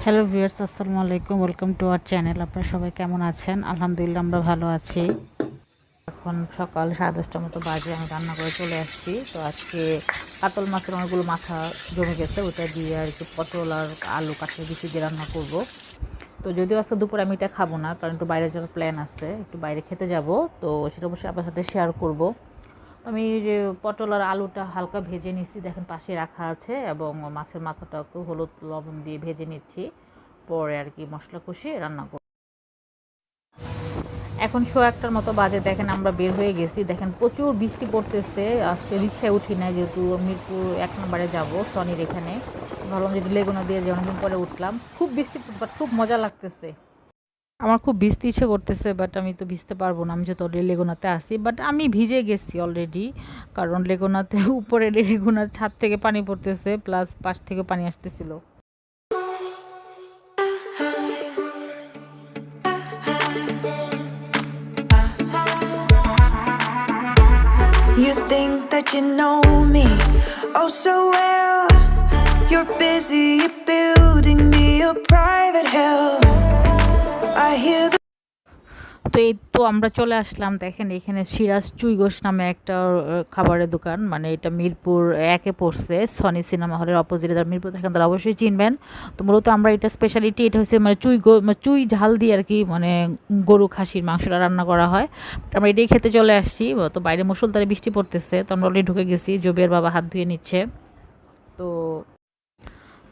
Hello viewers, আসসালামু আলাইকুম। Welcome to our channel. আপনারা সবাই কেমন আছেন? আলহামদুলিল্লাহ আমরা ভালো আছি। এখন সকাল 10:30টার মতো বাজে, আমি রান্না করে চলে আসছি। তো আজকে কাতল মাছের অনেকগুলো মাথা জমে গেছে, ওটা দিয়ে আর একটু পটল আর আলু কাঁঠাল বিচি দিয়ে রান্না করব। তো যদিও আজকে দুপুরে আমি এটা খাবো না, কারণ একটু বাইরে যাওয়ার প্ল্যান আছে, একটু বাইরে খেতে যাব। তো সেটা অবশ্যই আপনার সাথে শেয়ার করব। তো আমি যে পটল আর আলুটা হালকা ভেজে নিচ্ছি, দেখেন পাশে রাখা আছে, এবং মাছের মাথাটাকে হলুদ লবণ দিয়ে ভেজে নিচ্ছি। পরে আর কি মশলা কষিয়ে রান্না করব। এখন 1:15টার মতো বাজে, দেখেন আমরা বের হয়ে গেছি। দেখেন প্রচুর বৃষ্টি পড়তেছে। আজকে রিক্সায় উঠি না, যেহেতু মিরপুর 1 নম্বরে যাব সনির এখানে। ভাবলাম যে লেগুনা দিয়ে যে অনেকদিন পরে উঠলাম, খুব বৃষ্টি, বাট খুব মজা লাগতেছে। আমার খুব ভিজতে ইচ্ছে করতেছে, বাট আমি তো ভিজতে পারবো না, আমি যেহেতু অলরেডি লেগুনাতে আসি। বাট আমি ভিজে গেছি অলরেডি, কারণ লেগুনাতে উপরে লেগুনার ছাদ থেকে পানি পড়তেছে, প্লাস পাশ থেকে পানি আসতেছিল। You think that you know me oh so well. You're busy building me a private hell. I hear the তো এই তো আমরা চলে আসলাম। দেখেন এখানে সিরাজ চুইগোশ নামে একটা খাবারের দোকান, মানে এটা মিরপুর 1-এ পড়ছে, সনি সিনেমা হলের অপোজিটে। যারা মিরপুর দেখেন তারা অবশ্যই চিনবেন। তো মূলত আমরা এটা স্পেশালিটি, এটা হচ্ছে মানে চুই ঝাল দিয়ে আর কি, মানে গরু খাসির মাংসটা রান্না করা হয়। আমরা এটাই খেতে চলে আসছি। তো বাইরে মুষলধারে বৃষ্টি পড়তেছে, তো আমরা অলরেডি ঢুকে গেছি। জবিয়ার বাবা হাত ধুয়ে নিচ্ছে। তো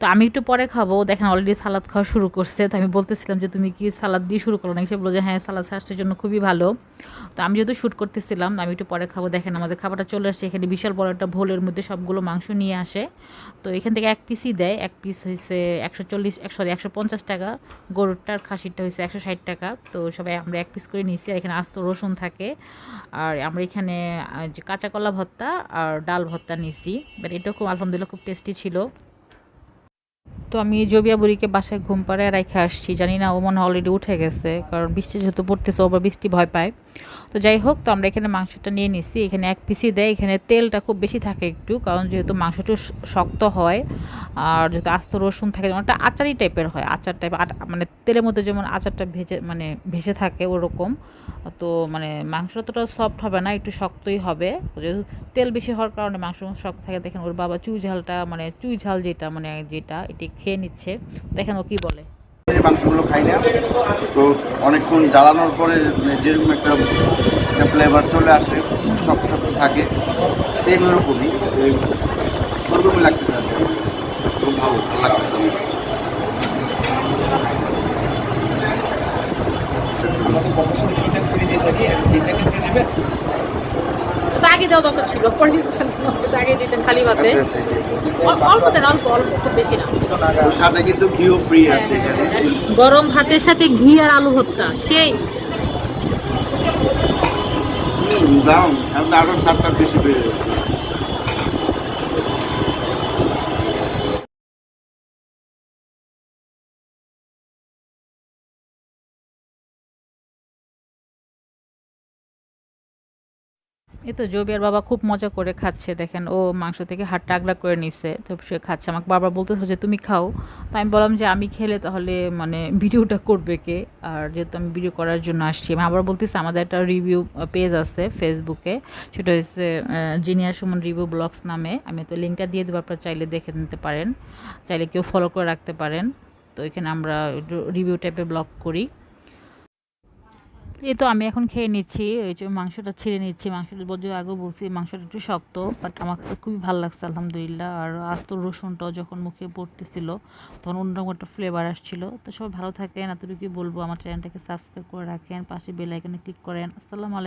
তো আমি একটু পরে খাবো। দেখেন অলরেডি সালাদ খাওয়া শুরু করছে। তো আমি বলতেছিলাম যে তুমি কি সালাদ দিয়ে শুরু করো না? সে বললো যে হ্যাঁ, সালাদ স্বাস্থ্যের জন্য খুবই ভালো। তো আমি যেহেতু শ্যুট করতেছিলাম, আমি একটু পরে খাবো। দেখেন আমাদের খাবারটা চলে আসছে। এখানে বিশাল বড় একটা ভোলের মধ্যে সবগুলো মাংস নিয়ে আসে। তো এখান থেকে এক পিসই দেয়। এক পিস হয়েছে 150 টাকা। গরুরটার খাসিরটা হয়েছে 160 টাকা। তো সবাই আমরা এক পিস করে নিয়েছি। আর এখানে আস্ত রসুন থাকে। আর আমরা এখানে যে কাঁচা কলা ভর্তা আর ডাল ভর্তা নিয়েছি। বাট এটাও খুব আলহামদুলিল্লাহ খুব টেস্টি ছিল। তো আমি জবিয়া বুড়িকে বাসায় ঘুম পাড়ায় রেখে আসছি। জানি না ও মনে হয় অলরেডি উঠে গেছে, কারণ বৃষ্টি যেহেতু পড়তেছে, ও আবার বৃষ্টি ভয় পায়। তো যাই হোক, তো আমরা এখানে মাংসটা নিয়ে নিচ্ছি। এখানে এক পিসই দেয়। এখানে তেলটা খুব বেশি থাকে একটু, কারণ যেহেতু মাংসটা শক্ত হয়, আর যেহেতু আস্ত রসুন থাকে, যেমন একটা আচারি টাইপের হয়, আচার টাইপ, মানে তেলের মধ্যে যেমন আচারটা ভেসে থাকে ওরকম। তো মানে মাংস অতটা সফট হবে না, একটু শক্তই হবে। যেহেতু তেল বেশি হওয়ার কারণে মাংস শক্ত থাকে। দেখেন ওর বাবা চুই ঝালটা, মানে চুই ঝাল যেটা এটি খেয়ে নিচ্ছে। দেখেন ও কি বলে। এই মাংসগুলো খাই না, তো অনেকক্ষণ জ্বালানোর পরে যেরকম একটা ফ্লেভার চলে আসে, শক্ত শক্ত থাকে, সেম এরকমই ওরকমই লাগতেছে আজকে আমার কাছে। খুব ভালো লাগতেছে আমার। তো আগে দেওয়া দরকার ছিল, পরে দিতেছেন কেন? তো আগে দিতেন খালি ভাতে। আচ্ছা, আচ্ছা, আচ্ছা, আচ্ছা। অল্প দেন, অল্প অল্প, খুব বেশি না। ওর সাথে কিন্তু ঘিও ফ্রি আছে এখানে। গরম ভাতের সাথে ঘি আর আলু ভর্তা সেই। দাম এখন আরো 7টা বেশি বেড়ে গেছে। এই তো জবিয়ার বাবা খুব মজা করে খাচ্ছে। দেখেন ও মাংস থেকে হাড়টা আগলা করে নিছে, তো সে খাচ্ছে। আমাকে বারবার বলতেছে যে তুমি খাও। তো আমি বললাম যে আমি খেলে তাহলে মানে ভিডিওটা করবে কে? আর যেহেতু আমি ভিডিও করার জন্য আসছি, আমি আবার বলতেছি আমাদের একটা রিভিউ পেজ আছে ফেসবুকে, সেটা হচ্ছে জিনিয়ার সুমন রিভিউ ব্লগস নামে। আমি তো লিঙ্কটা দিয়ে দেবো, আপনারা চাইলে দেখে নিতে পারেন, চাইলে কেউ ফলো করে রাখতে পারেন। তো এখানে আমরা রিভিউ টাইপের ব্লগ করি। এই তো আমি এখন খেয়ে নিচ্ছি। ওই যে মাংসটা ছিঁড়ে নিচ্ছি। মাংসটা যদিও আগেও বলছি মাংসটা একটু শক্ত, বাট আমার কাছে খুবই ভালো লাগছে আলহামদুলিল্লাহ। আর আস্ত রসুনটাও যখন মুখে পড়তেছিল, তখন অন্যরকম একটা ফ্লেভার আসছিল। তো সবাই ভালো থাকেন, এতটুকুই বলবো। আমার চ্যানেলটাকে সাবস্ক্রাইব করে রাখেন, পাশে বেল আইকনে ক্লিক করেন। আসসালামু আলাইকুম।